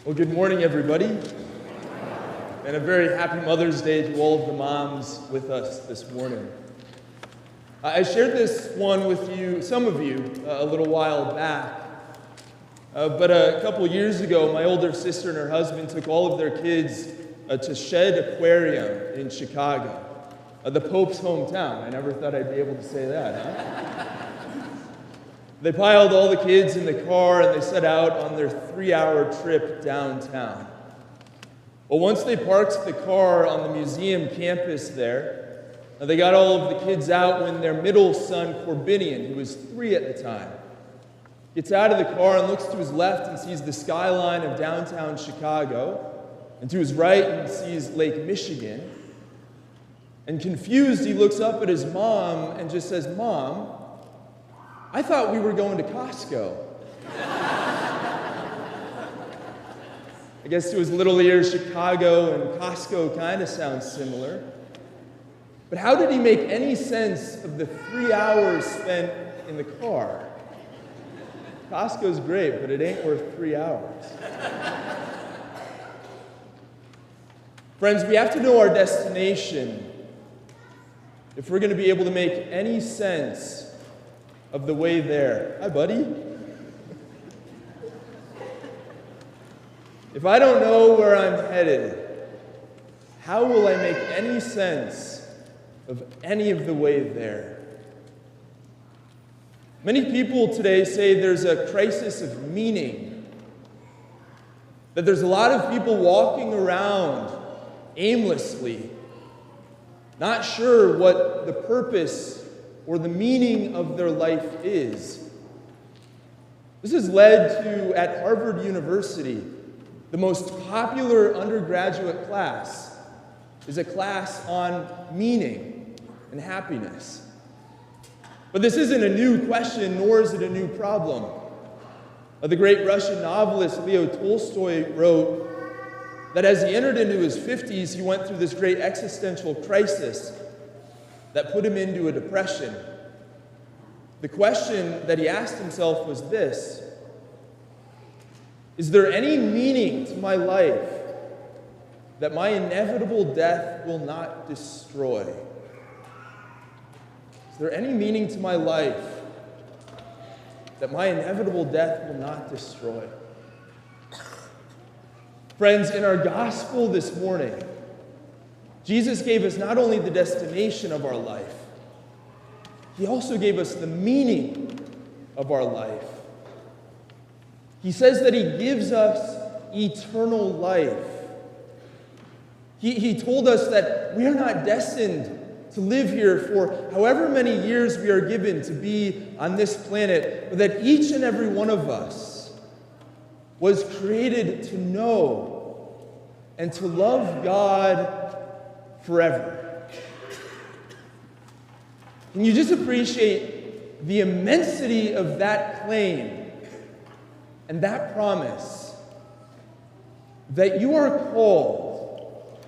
Well, good morning, everybody, and a very happy Mother's Day to all of the moms with us this morning. I shared this one with you, some of you, a little while back, but a couple years ago, my older sister and her husband took all of their kids to Shed Aquarium in Chicago, the Pope's hometown. I never thought I'd be able to say that, huh? They piled all the kids in the car and they set out on their 3-hour trip downtown. Well, once they parked the car on the museum campus there, they got all of the kids out when their middle son, Corbinian, who was 3 at the time, gets out of the car and looks to his left and sees the skyline of downtown Chicago, and to his right and sees Lake Michigan. And confused, he looks up at his mom and just says, "Mom, I thought we were going to Costco." I guess to his little ears, Chicago and Costco kind of sound similar. But how did he make any sense of the 3 hours spent in the car? Costco's great, but it ain't worth 3 hours. Friends, we have to know our destination if we're going to be able to make any sense of the way there. Hi, buddy. If I don't know where I'm headed, how will I make any sense of any of the way there? Many people today say there's a crisis of meaning, that there's a lot of people walking around aimlessly, not sure what the purpose or the meaning of their life is. This has led to, at Harvard University, the most popular undergraduate class is a class on meaning and happiness. But this isn't a new question, nor is it a new problem. The great Russian novelist Leo Tolstoy wrote that as he entered into his 50s, he went through this great existential crisis that put him into a depression. The question that he asked himself was this: is there any meaning to my life that my inevitable death will not destroy? Is there any meaning to my life that my inevitable death will not destroy? Friends, in our gospel this morning, Jesus gave us not only the destination of our life, he also gave us the meaning of our life. He says that he gives us eternal life. He told us that we are not destined to live here for however many years we are given to be on this planet, but that each and every one of us was created to know and to love God forever. Can you just appreciate the immensity of that claim and that promise that you are called,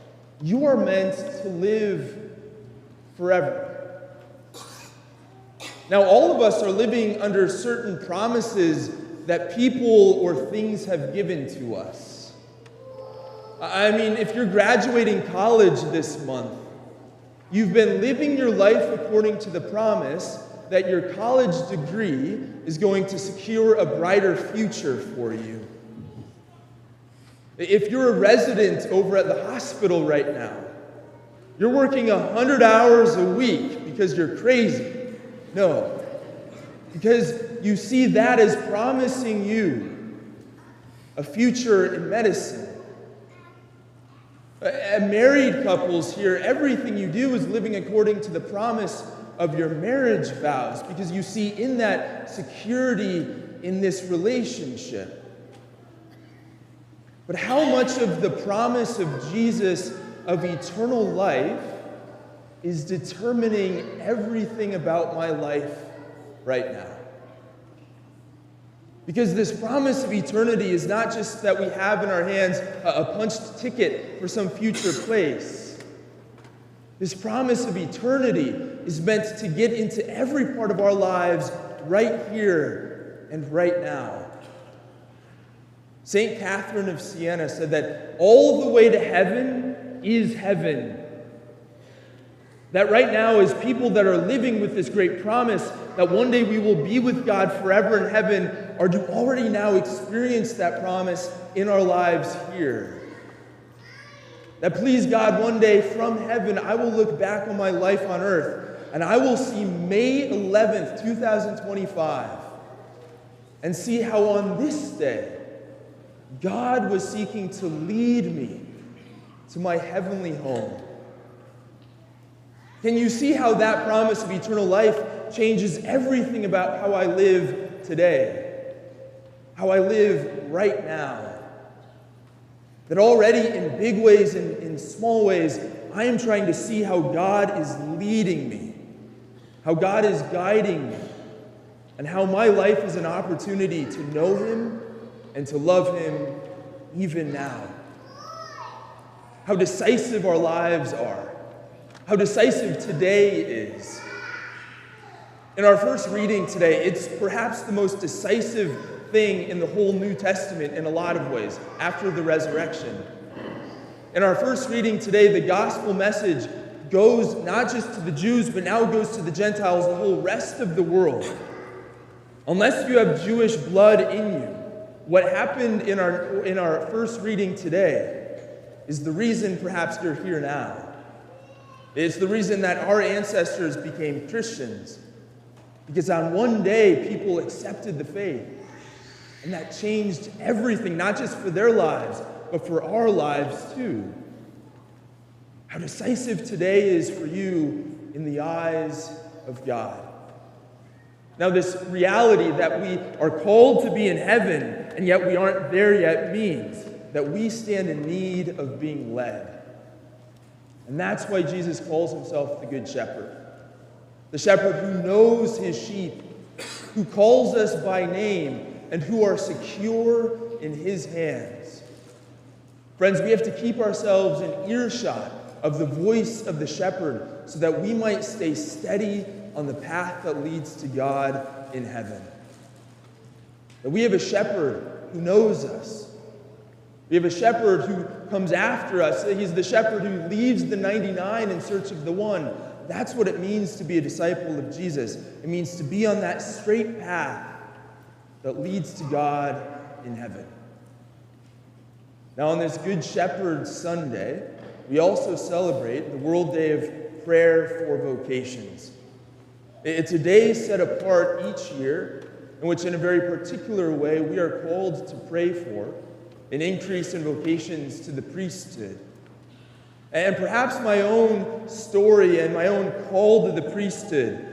you are meant to live forever? Now, all of us are living under certain promises that people or things have given to us. I mean, if you're graduating college this month, you've been living your life according to the promise that your college degree is going to secure a brighter future for you. If you're a resident over at the hospital right now, you're working 100 hours a week because you're crazy. No, because you see that as promising you a future in medicine. Married couples here, everything you do is living according to the promise of your marriage vows, because you see in that security in this relationship. But how much of the promise of Jesus of eternal life is determining everything about my life right now? Because this promise of eternity is not just that we have in our hands a punched ticket for some future place. This promise of eternity is meant to get into every part of our lives right here and right now. St. Catherine of Siena said that all the way to heaven is heaven. That right now, as people that are living with this great promise that one day we will be with God forever in heaven, are to already now experience that promise in our lives here. That please God, one day from heaven, I will look back on my life on earth and I will see May 11th, 2025, and see how on this day, God was seeking to lead me to my heavenly home. Can you see how that promise of eternal life changes everything about how I live today? How I live right now? That already in big ways and in small ways, I am trying to see how God is leading me, how God is guiding me, and how my life is an opportunity to know Him and to love Him even now. How decisive our lives are. How decisive today is. In our first reading today, it's perhaps the most decisive thing in the whole New Testament in a lot of ways, after the resurrection. In our first reading today, the gospel message goes not just to the Jews, but now goes to the Gentiles, the whole rest of the world. Unless you have Jewish blood in you, what happened in our first reading today is the reason perhaps you're here now. It's the reason that our ancestors became Christians. Because on one day, people accepted the faith. And that changed everything, not just for their lives, but for our lives too. How decisive today is for you in the eyes of God. Now, this reality that we are called to be in heaven, and yet we aren't there yet, means that we stand in need of being led. And that's why Jesus calls himself the Good Shepherd. The shepherd who knows his sheep, who calls us by name, and who are secure in his hands. Friends, we have to keep ourselves in earshot of the voice of the shepherd so that we might stay steady on the path that leads to God in heaven. That we have a shepherd who knows us. We have a shepherd who comes after us. He's the shepherd who leaves the 99 in search of the one. That's what it means to be a disciple of Jesus. It means to be on that straight path that leads to God in heaven. Now, on this Good Shepherd Sunday, we also celebrate the World Day of Prayer for Vocations. It's a day set apart each year in which, in a very particular way, we are called to pray for an increase in vocations to the priesthood. And perhaps my own story and my own call to the priesthood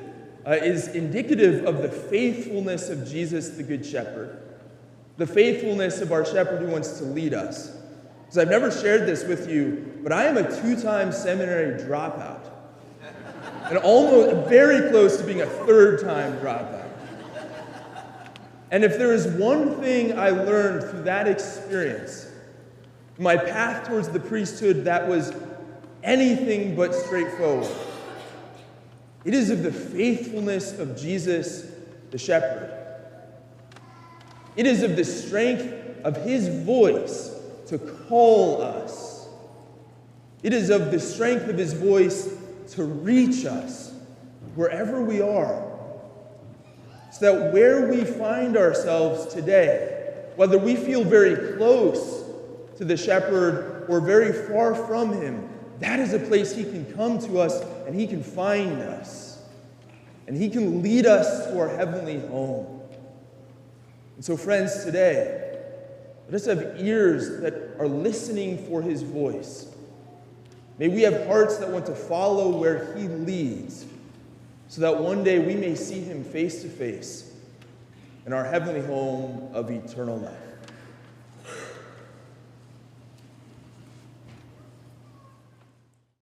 is indicative of the faithfulness of Jesus, the Good Shepherd, the faithfulness of our shepherd who wants to lead us. Because I've never shared this with you, but I am a 2-time seminary dropout, and almost very close to being a 3rd-time dropout. And if there is one thing I learned through that experience, my path towards the priesthood that was anything but straightforward, it is of the faithfulness of Jesus, the shepherd. It is of the strength of his voice to call us. It is of the strength of his voice to reach us wherever we are. So that where we find ourselves today, whether we feel very close to the shepherd or very far from him, that is a place he can come to us and he can find us. And he can lead us to our heavenly home. And so, friends, today, let us have ears that are listening for his voice. May we have hearts that want to follow where he leads, so that one day we may see him face to face in our heavenly home of eternal life.